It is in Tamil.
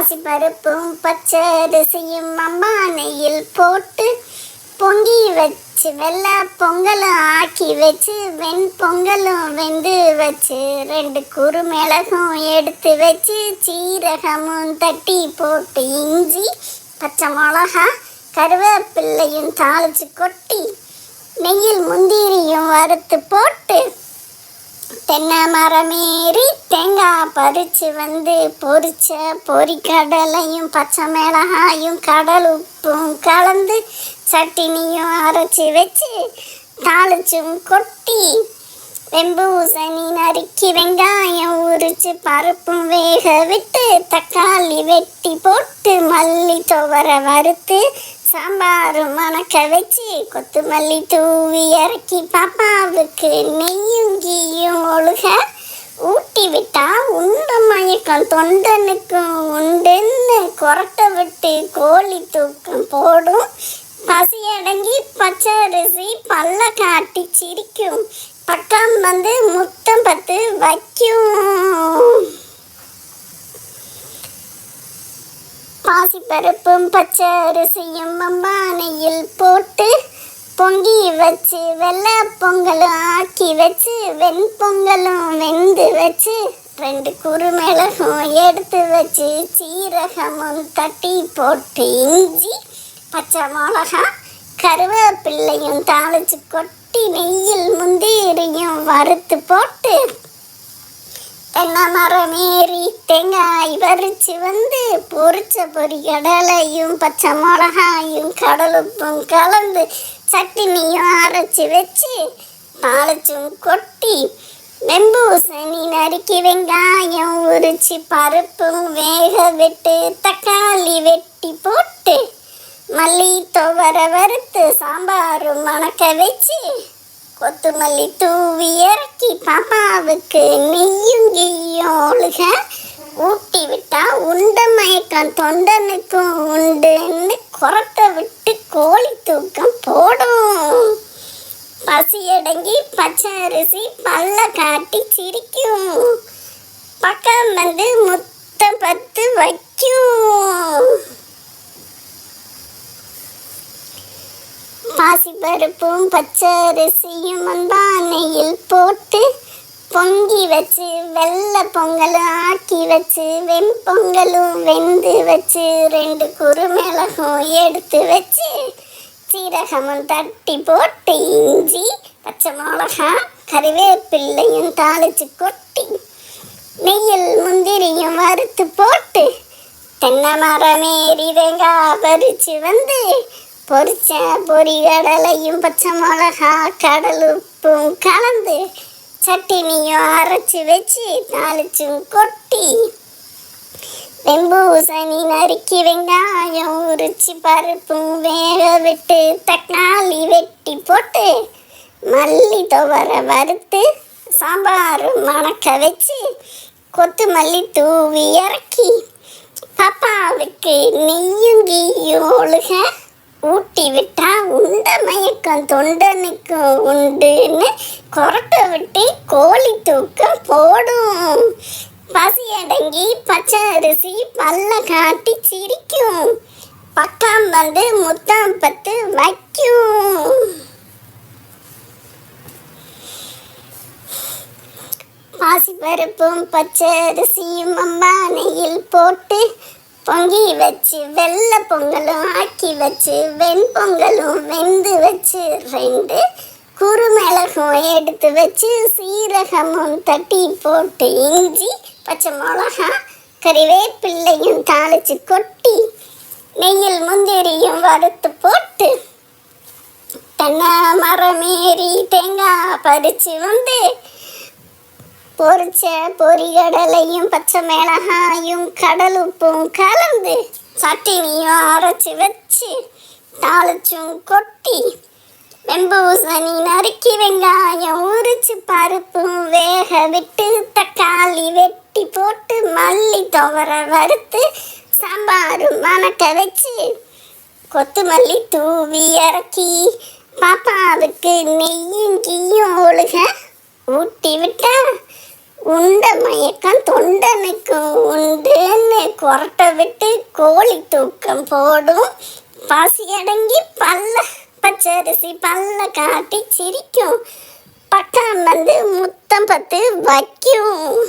பாசிப்பருப்பும் பச்சரிசியும் அம்மா நெய்யில் போட்டு பொங்கி வச்சு வெள்ளை பொங்கலும் ஆக்கி வச்சு வெண்பொங்கலும் வெந்து வச்சு 2 குறுமிளகும் எடுத்து வச்சு சீரகமும் தட்டி போட்டு இஞ்சி பச்சை மிளகா கருவேப்பிள்ளையும் தாளிச்சு கொட்டி நெய்யில் முந்திரியும் வறுத்து போட்டு தென்னை மரமேறி தேங்காய் பறித்து வந்து பொரிச்ச பொரிக்கடலையும் பச்சை மிளகாயும் கடல் உப்பும் கலந்து சட்டினியும் அரைச்சி வச்சு தாளிச்சும் கொட்டி வெம்பூசணி நறுக்கி வெங்காயம் உரிச்சு பருப்பும் வேக விட்டு தக்காளி வெட்டி போட்டு மல்லி துவரை வறுத்து சாம்பாரும் மணக்க வச்சு கொத்தமல்லி தூவி இறக்கி பாப்பாவுக்கு நெய்யும் கீயும் ஒழுக ஊட்டி விட்டா உண்ட மயக்கம் தொண்டனுக்கும் உண்டுன்னு கொரட்டை விட்டு கோழி தூக்கம் போடும். பசியடங்கி பச்சரிசி பல்ல காட்டி சிரிக்கும். பக்கம் வந்து முத்தம் பத்து வைக்கும். பாசிப்பருப்பும் பச்சரிசியும் அம்பானையில் போட்டு பொங்கி வச்சு வெள்ளை பொங்கலும் ஆக்கி வச்சு வெண்பொங்கலும் வெந்து வச்சு 2 குறுமிளகும் எடுத்து வச்சு சீரகமும் தட்டி போட்டு இஞ்சி பச்சை மிளகா கருவேப்பிள்ளையும் தாளிச்சு கொட்டி நெய்யில் முந்திரியும் வறுத்து போட்டு தென்னை மரமேறி தேங்காய் பறித்து வந்து பொரிச்ச பொரிக்கடலையும் பச்சை மிளகாயும் கடலுப்பும் கலந்து சட்டினியும் அரைச்சி வச்சு தாளிச்சும் கொட்டி வெம்பூசணி நறுக்கி வெங்காயம் உரிச்சு பருப்பும் வேக விட்டு தக்காளி வெட்டி போட்டு மல்லி துவரை வறுத்து சாம்பாரும் மணக்க வச்சு கொத்தமல்லி தூவி இறக்கி பாப்பாவுக்கு நெய்யும் கீயும் ஒழுக ஊட்டி விட்டா உண்ட மயக்கம் தொண்டனுக்கும் உண்டுன்னு கொரட்டை விட்டு கோழி தூக்கம் போடும். பசியடங்கி பச்சரிசி பல்ல காட்டி சிரிக்கும். பக்கம் வந்து முத்தம் பத்து வைக்கும். பாசிப்பருப்பும் பச்சரிசியும் அம்பானையில் போட்டு பொங்கி வச்சு வெள்ளை பொங்கலும் ஆக்கி வச்சு வெண்பொங்கலும் வெந்து வச்சு 2 குறுமிளகும் எடுத்து வச்சு சீரகமும் தட்டி போட்டு இஞ்சி பச்சை மிளகா கருவேப்பிள்ளையும் தாளிச்சு கொட்டி நெய்யில் முந்திரியும் வறுத்து போட்டு தென்னை மரமேறி தேங்காய் பறித்து வந்து பொரிச்ச பொரிகடலையும் பச்சை மிளகா கடல் உப்பும் கலந்து சட்டினியும் அரைச்சி வச்சு தாளிச்சும் கொட்டி வெம்பூசணி நறுக்கி வெங்காயம் உரிச்சு பருப்பும் வேக விட்டு தக்காளி வெட்டி போட்டு மல்லி துவரை வறுத்து சாம்பாரும் மணக்க வச்சு கொத்தமல்லி தூவி இறக்கி பாப்பாவுக்கு நெய்யும் கீயும் ஒழுக ஊட்டி விட்டா உண்ட மயக்கம் தொண்டனுக்கும் உண்டுன்னு கொரட்டை விட்டு கோழி தூக்கம் போடும். பசியடங்கி பச்சரிசி பல்ல காட்டி சிரிக்கும். பக்கம் வந்து முத்தம் பத்து வைக்கும். பாசிப்பருப்பும் பச்சரிசியும் அம்பானையில் போட்டு பொங்கி வச்சு வெள்ளை பொங்கலும் ஆக்கி வச்சு வெண்பொங்கலும் வெந்து வச்சு 2 குறுமிளகும் எடுத்து வச்சு சீரகமும் தட்டி போட்டு இஞ்சி பச்சை மிளகா கருவேப்பிள்ளையும் தாளிச்சு கொட்டி நெய்யில் முந்திரியும் வறுத்து போட்டு தென்னை மரமேறி தேங்காய் பறித்து வந்து பொரிச்ச பொரிகடலையும் பச்சை மிளகாயும் கடல் உப்பும் கலந்து சட்டினியும் அரைச்சி வச்சு தாளிச்சும் கொட்டி வெம்பூசணி நறுக்கி வெங்காயம் உரிச்சு பருப்பும் வேக விட்டு தக்காளி வெட்டி போட்டு மல்லி துவரை வறுத்து சாம்பாரும் மணக்க வச்சு கொத்தமல்லி தூவி இறக்கி பாப்பாவுக்கு நெய்யும் கீயும் ஒழுக ஊட்டி விட்டா உண்ட மயக்கம் தொண்டனுக்கு உண்டுன்னு கொரட்டை விட்டு கோழி தூக்கம் போடும். பசி அடங்கி பச்சரிசி பல்ல காட்டி சிரிக்கும். பக்கம் வந்து முத்தம் பத்து வைக்கும்.